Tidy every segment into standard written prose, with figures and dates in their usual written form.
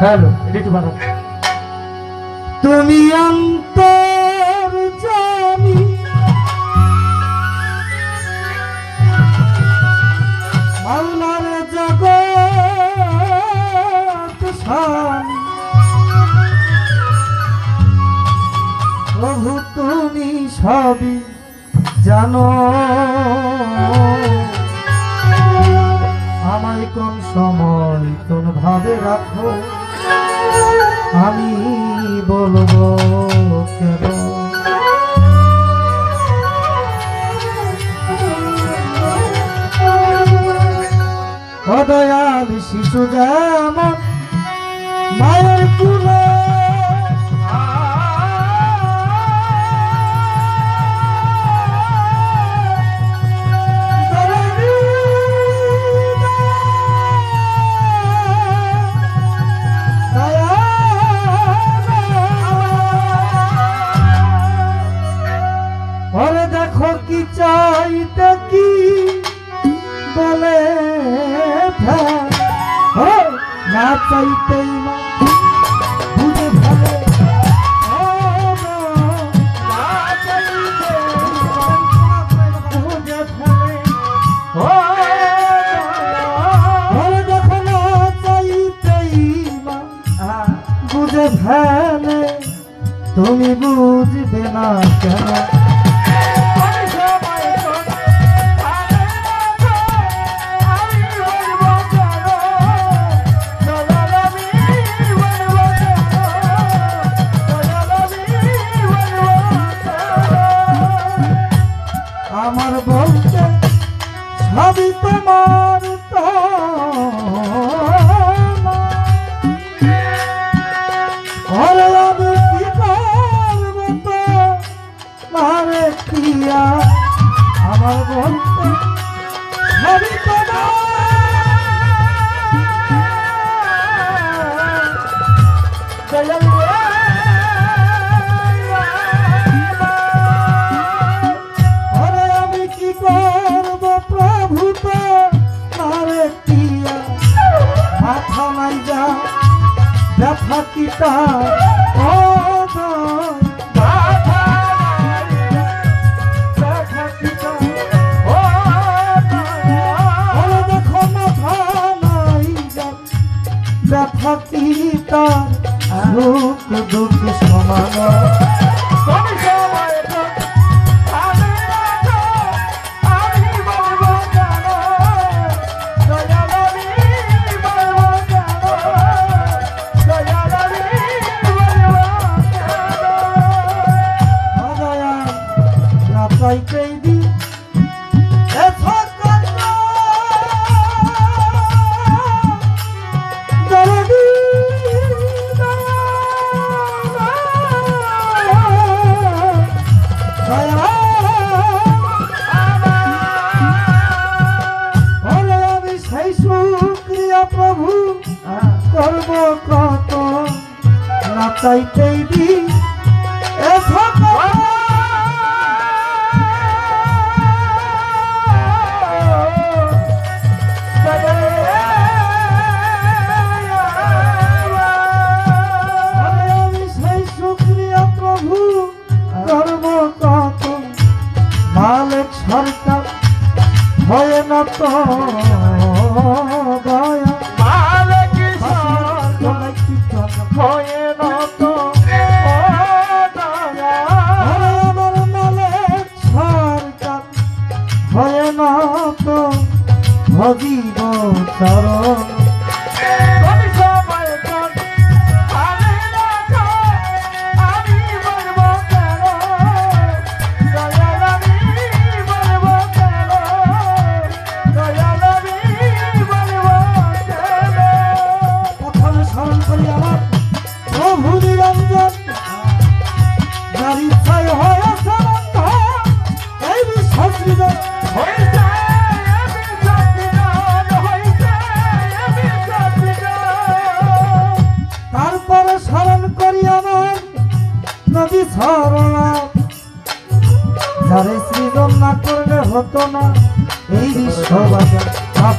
Hello এটা একটু বানাও। তুমি অন্তর জানি মাওলার জগৎ স্বামী প্রভু তুমি সবই জানো আমায় কোন সময় কোন ভাবে রাখো আমি বলবো কেন দয়াল শিশু যেমন মায়ের কুলে দেখো কি চাইতে কি বলে না চাইতেই না বুঝে ফেলে বুঝে ফেলে দেখো না চাইতেই না বুঝে ফেলে তুমি বুঝবে না কেন আমার বলতে সবই তোমার তো ওরে আমি কি করব তো মারে কিয়া আমার বলতে সবই তোমার ব্যথা কি তার দেখো মাথা নাই ব্যথা কি তার সুখ দুঃখ সমান প্রভু করব কত না চাইতেই দি আমি সেই শুকরিয়া প্রভু করব কত মালিক সরকার হয় না তো ভজিব চরণ প্রথমে স্মরণ করি আমার প্রভু নিরঞ্জন যার ইচ্ছায় হয়েছে এই বিশ্বাস তারপরে স্মরণ করি আমার নবী সরলা যারে সৃজন না করলে হতো না এই বিশ্ববাজার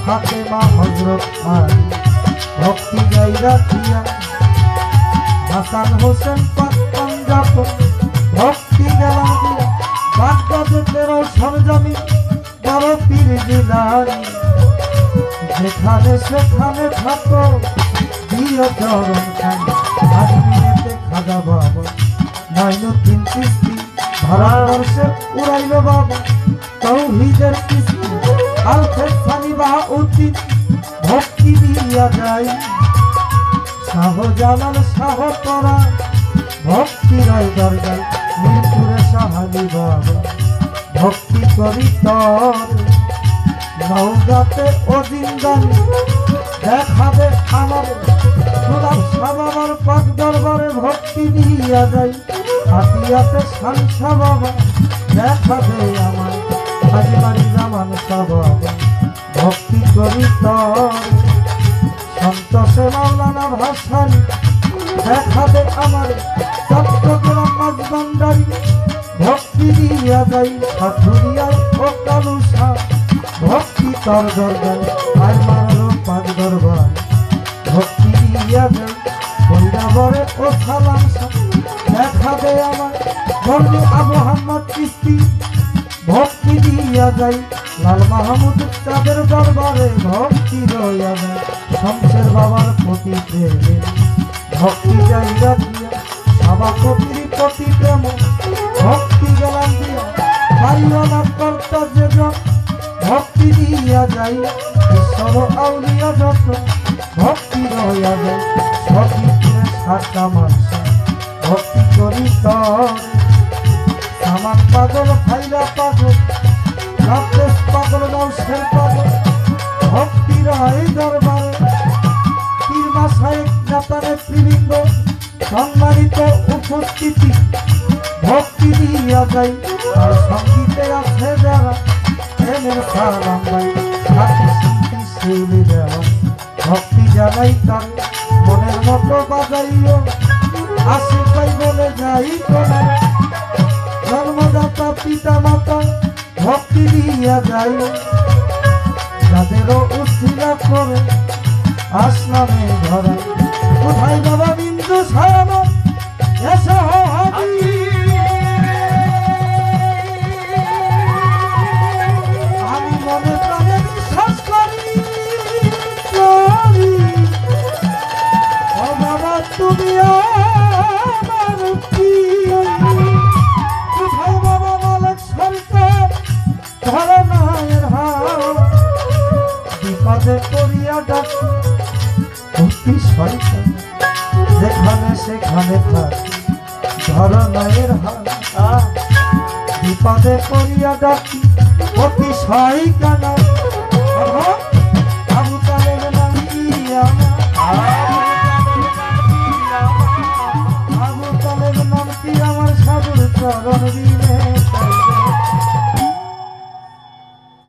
ফাতেমা হযরত আলী ভক্তি গাই রাখিয়া হাসান হোসেন পাঞ্জাব ভক্তি গেলাম দিয়া বাগদাদে তেরো সরজমি বড় পীর জিলানী যেখানে সেখানে থাকো দিও চরণ খানি আজমিরেতে খাজা বাবা মাইনুদ্দিন চিশতি ভারতবর্ষে উড়াইল বাবা তৌহিদের কিস্তি আলফে সানি বাহাউদ্দিন ভক্তি দিয়া যায় শাহজালাল শাহ করা ভক্তি রয় দরগায় মিরপুরে সাহালি বাবা ভক্তি করি তর নওগাঁতে ও জিন্দানি দেখাবে আমার গোলাপ সাবাবার পাক দরবারে ভক্তি দিয়া যায় হাতিয়াতে শানসা বাবা দেখাবে আমার হাজিমারি জামান বাবা ভক্তি করি তর সন্তোষে মাওলানা ভাসানী দেখাবে আমার চট্টগ্রাম মাঝবান্ডারি ভক্তি দিয়া যাই সাথুরিয়ায় ও কালুসা ভক্তি তর দরবার আর মারো পাক দরবার ভক্তি দিয়া যাই বৈরাবরে ও সালাম দেখাবে আমার বর্ণি আবু হাম্মদ চিশতি ভক্তি দিয়া যাই লাল মাহমুদ তাদের দরবারে ভক্তি রইয়া যায় শমশের বাবার প্রতি প্রেমে ভক্তি যাই রাখিয়া সভাপতির প্রতি প্রেম ভক্তি গেলাম দিয়া বাড়িওয়ালা কর্তা যেজন ভক্তি দিয়া যাই ঈশ্বর আউলিয়া যত ভক্তি রইয়া যায় সতীত্রে সাতটা মানুষ ভক্তি করি তর আমার পাগল ভাইরা পাগল রাকেশ পাগল নৌশের পাগল ভক্তি রায় দরবারে পীর মাসায়েক নেতা নেতৃবৃন্দ সম্মানিত উপস্থিতি ভক্তি দিয়া যাই আর সঙ্গীতে আছে যারা প্রেমের সালাম ভাই সাথী শিল্পী শিউলি দেওয়া ভক্তি জানাই তার মনের মতো বাজাইও আসে পাই বলে যাই তোমার জন্মদাতা পিতা মাতা ভক্তি দিয়া যাই যাদেরও উশিলা করে আসলামে ধরা কোথায় বাবা বিন্দু সারা এসে হাজি আমি মনে প্রাণে বিশ্বাস করি ও বাবা তুমি আমার প্রিয় কোথায় বাবা মালিক সরকার ধরে নায়ের হাত বিপদে করিয়া ডাকি ভক্তি সরকার যেখানে সেখানে থাকি ধরে নায়ের হাত বিপদে করিয়া ডাকি অতি সহায়িকা না আবু তালেব নাম